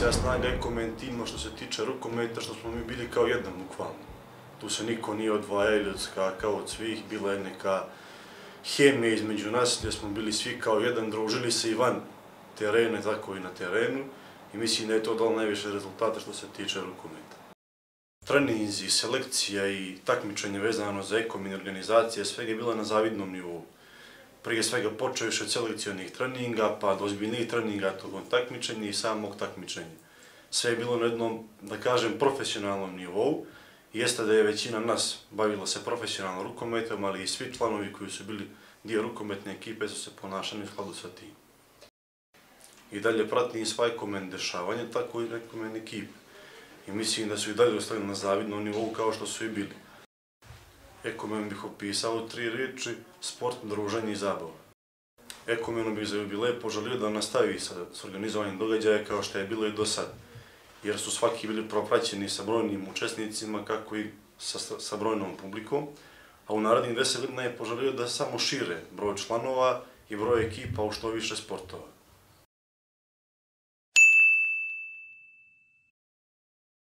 najveća snaga Ekomen tima što se tiče rukometa, što smo mi bili kao jedan bukvalno. Tu se niko nije odvajao ili odskakao od svih, bila je neka hemija između nas gdje smo bili svi kao jedan, družili se i van terena, tako i na terenu i mislim da je to dalo najviše rezultata što se tiče rukometa. Treninzi, selekcija i takmičenje vezano za Ekomen organizacije, svega je bila na zavidnom nivou. Prije svega počeviš od selekcionih treninga, pa do ozbiljnijih treninga tokom takmičenja i samog takmičenja. Sve je bilo na jednom, da kažem, profesionalnom nivou. Jeste da je većina nas bavila se profesionalnom rukometom, ali i svi članovi koji su bili dio rukometne ekipe su se ponašali u skladu sa tim. I dalje pratim sva Ekomen dešavanja, tako i Ekomen ekipe. I mislim da su i dalje ostali na zavidnom nivou kao što su i bili. Ekomen bih opisao 3 riječi: sport, druženje i zabava. Ekomenu bih za jubilej poželio da nastavi s organizovanjem događaja kao što je bilo i do sad, jer su svaki bili propraćeni sa brojnim učesnicima, kako i sa brojnom publikom, a u narednih 10 godina je poželio da samo šire broj članova i broj ekipa u što više sportova.